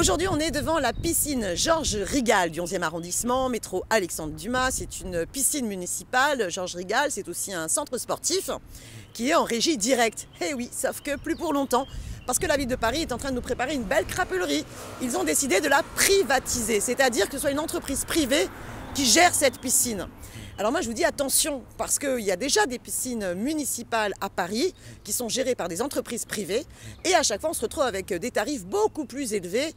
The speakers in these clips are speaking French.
Aujourd'hui, on est devant la piscine Georges Rigal du 11e arrondissement, métro Alexandre Dumas. C'est une piscine municipale. Georges Rigal, c'est aussi un centre sportif qui est en régie directe. Eh oui, sauf que plus pour longtemps, parce que la ville de Paris est en train de nous préparer une belle crapelerie. Ils ont décidé de la privatiser, c'est-à-dire que ce soit une entreprise privée qui gère cette piscine. Alors moi je vous dis attention, parce qu'il y a déjà des piscines municipales à Paris qui sont gérées par des entreprises privées et à chaque fois on se retrouve avec des tarifs beaucoup plus élevés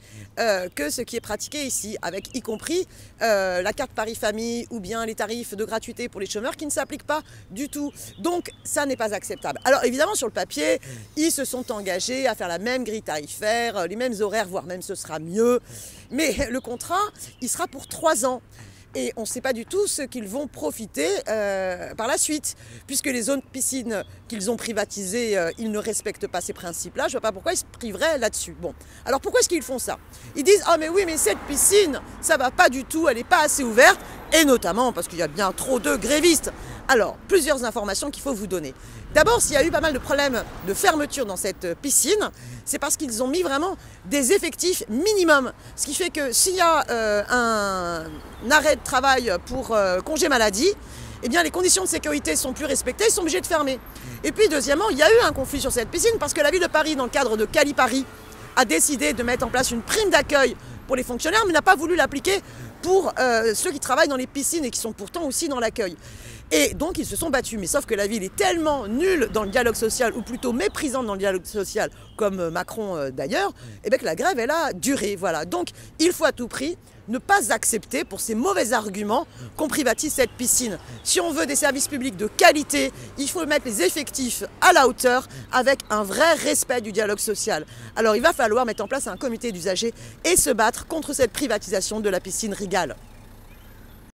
que ce qui est pratiqué ici, avec y compris la carte Paris Famille ou bien les tarifs de gratuité pour les chômeurs qui ne s'appliquent pas du tout. Donc ça n'est pas acceptable. Alors évidemment sur le papier, ils se sont engagés à faire la même grille tarifaire, les mêmes horaires, voire même ce sera mieux. Mais le contrat, il sera pour 3 ans. Et on ne sait pas du tout ce qu'ils vont profiter par la suite, puisque les zones piscines qu'ils ont privatisées, ils ne respectent pas ces principes-là. Je ne vois pas pourquoi ils se priveraient là-dessus. Bon, alors pourquoi est-ce qu'ils font ça? Ils disent « Ah mais oui, mais cette piscine, ça ne va pas du tout, elle n'est pas assez ouverte », et notamment parce qu'il y a bien trop de grévistes. Alors, plusieurs informations qu'il faut vous donner. D'abord, s'il y a eu pas mal de problèmes de fermeture dans cette piscine, c'est parce qu'ils ont mis vraiment des effectifs minimum. Ce qui fait que s'il y a un arrêt de travail pour congé maladie, eh bien les conditions de sécurité sont plus respectées, ils sont obligés de fermer. Et puis deuxièmement, il y a eu un conflit sur cette piscine parce que la ville de Paris, dans le cadre de Cali-Paris, a décidé de mettre en place une prime d'accueil pour les fonctionnaires, mais n'a pas voulu l'appliquer pour ceux qui travaillent dans les piscines et qui sont pourtant aussi dans l'accueil. Et donc ils se sont battus, mais sauf que la ville est tellement nulle dans le dialogue social, ou plutôt méprisante dans le dialogue social, comme Macron d'ailleurs, et bien que la grève elle a duré. Voilà. Donc il faut à tout prix ne pas accepter pour ces mauvais arguments qu'on privatise cette piscine. Si on veut des services publics de qualité, il faut mettre les effectifs à la hauteur avec un vrai respect du dialogue social. Alors il va falloir mettre en place un comité d'usagers et se battre contre cette privatisation de la piscine Rigal.